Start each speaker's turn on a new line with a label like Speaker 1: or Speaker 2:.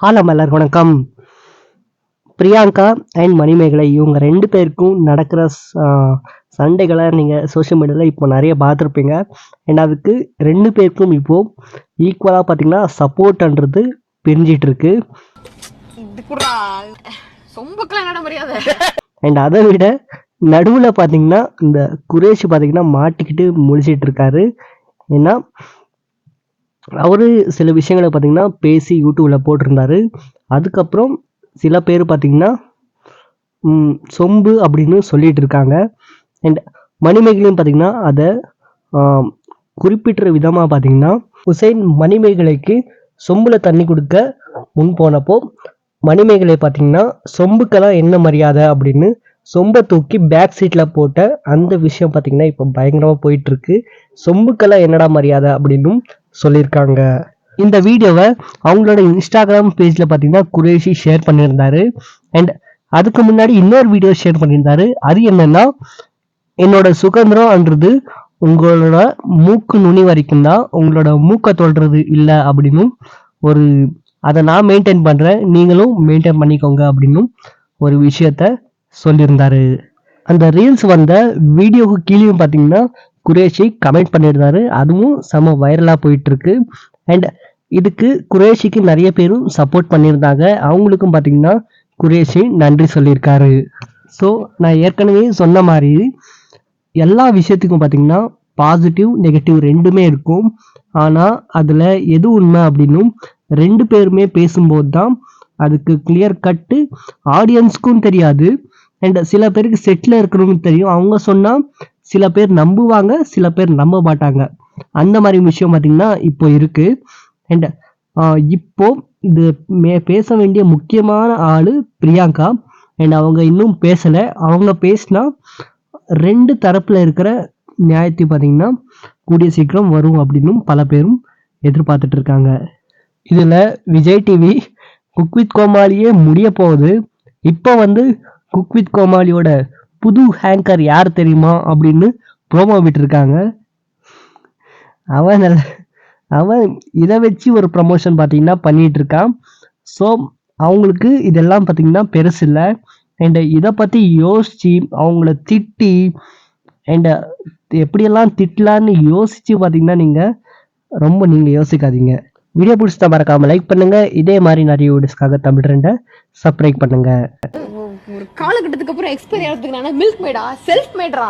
Speaker 1: Hello எல்லாருக்கும் வணக்கம். Priyanka and Manimekalai இவங்க 2 பேருக்கும் நடக்கிற சண்டைகளை நீங்கள் சோஷியல் மீடியாவில் இப்போ நிறைய பார்த்துருப்பீங்க. அண்ட் அதுக்கு 2 பேருக்கும் இப்போது ஈக்குவலாக பார்த்தீங்கன்னா சப்போர்ட்ன்றது பிரிஞ்சிட்டு இருக்கு. அண்ட் அதை விட நடுவில் பார்த்தீங்கன்னா இந்த குரேஷ் பார்த்தீங்கன்னா மாட்டிக்கிட்டு முழிச்சிட்டு இருக்காரு. ஏன்னா அவரு சில விஷயங்களை பார்த்தீங்கன்னா பேசி யூடியூப்பில் போட்டிருந்தாரு. அதுக்கப்புறம் சில பேர் பார்த்தீங்கன்னா சொம்பு அப்படின்னு சொல்லிட்டு இருக்காங்க. அண்ட் மணிமேகலையும் பார்த்தீங்கன்னா அதை குறிப்பிட்ட விதமாக பார்த்தீங்கன்னா ஹுசைன் மணிமேகலைக்கு சொம்பில் தண்ணி கொடுக்க முன் போனப்போ மணிமேகலை பார்த்தீங்கன்னா சொம்புக்கெல்லாம் என்ன மரியாதை அப்படின்னு சொம்பை தூக்கி பேக் சீட்டில் போட்ட அந்த விஷயம் பார்த்தீங்கன்னா இப்போ பயங்கரமாக போயிட்டுருக்கு. சொம்புக்கெல்லாம் என்னடா மரியாதை அப்படின்னும் சொல்லியிருக்காங்க. இந்த வீடியோவை அவங்களோட இன்ஸ்டாகிராம் பேஜில் பார்த்தீங்கன்னா குரேஷி ஷேர் பண்ணியிருந்தாரு. அண்ட் அதுக்கு முன்னாடி இன்னொரு வீடியோ ஷேர் பண்ணியிருந்தாரு. அது என்னன்னா, என்னோட சுதந்திரம்ன்றது உங்களோட மூக்கு நுனி வரைக்கும் தான், உங்களோட மூக்கை தொல்றது இல்லை அப்படின்னும் அதை நான் மெயின்டைன் பண்ணுறேன், நீங்களும் மெயின்டைன் பண்ணிக்கோங்க அப்படின்னும் ஒரு விஷயத்த சொல்லியிருந்தாரு. அந்த ரீல்ஸ் வந்த வீடியோவுக்கு கீழேயும் பார்த்தீங்கன்னா குரேஷி கமெண்ட் பண்ணியிருந்தாரு. அதுவும் செம வைரலாக போயிட்டுருக்கு. அண்ட் இதுக்கு குரேஷிக்கு நிறைய பேரும் சப்போர்ட் பண்ணியிருந்தாங்க. அவங்களுக்கும் பார்த்தீங்கன்னா குரேஷி நன்றி சொல்லியிருக்காரு. ஸோ நான் ஏற்கனவே சொன்ன மாதிரி எல்லா விஷயத்துக்கும் பார்த்தீங்கன்னா பாசிட்டிவ் நெகட்டிவ் ரெண்டுமே இருக்கும். ஆனால் அதில் எது உண்மை அப்படின்னும் 2 பேருமே பேசும்போது தான் அதுக்கு கிளியர் கட்டு ஆடியன்ஸ்க்கும் தெரியாது. அண்ட் சில பேருக்கு செட்டில் இருக்கணும்னு தெரியும். அவங்க சொன்னால் சில பேர் நம்புவாங்க, சில பேர் நம்ப மாட்டாங்க. அந்த மாதிரி விஷயம் பார்த்தீங்கன்னா இப்போ இருக்குது. அண்ட் இப்போ இது பேச வேண்டிய முக்கியமான ஆள் பிரியங்கா. அண்ட் அவங்க இன்னும் பேசலை. அவங்க பேசினா 2 தரப்பில் இருக்கிற நியாயத்தை பார்த்தீங்கன்னா கூடிய சீக்கிரம் வரும் அப்படின்னும் பல பேரும் எதிர்பார்த்துட்டு இருக்காங்க. இதில் விஜய் டிவி குக் வித் கோமாளியே முடிய போகுது. இப்போ குக் வித் கோமாளியோட புது ஹேங்கர் யார் தெரியுமா அப்படின்னு ப்ரோமோ விட்டுருக்காங்க. அவன் இதை வச்சு ஒரு ப்ரமோஷன் பார்த்தீங்கன்னா பண்ணிட்டு இருக்கான். ஸோ அவங்களுக்கு இதெல்லாம் பார்த்தீங்கன்னா பெருசு இல்லை. அண்ட் இதை பற்றி யோசித்து அவங்கள திட்டி அண்ட் எப்படியெல்லாம் திட்டலான்னு யோசித்து பார்த்தீங்கன்னா நீங்கள் யோசிக்காதீங்க. வீடியோ பிடிச்சா மறக்காமல் லைக் பண்ணுங்கள். இதே மாதிரி நிறைய வீடியோஸ்க்காக தமிழ் ட்ரெண்டை சப்ஸ்கிரைப் பண்ணுங்கள்.
Speaker 2: ஒரு காலகட்டத்துக்கு அப்புறம் எக்ஸ்பைரி ஆகிறதுக்கு நான் மில்க் மேடா செல்ஃப் மேட்ரா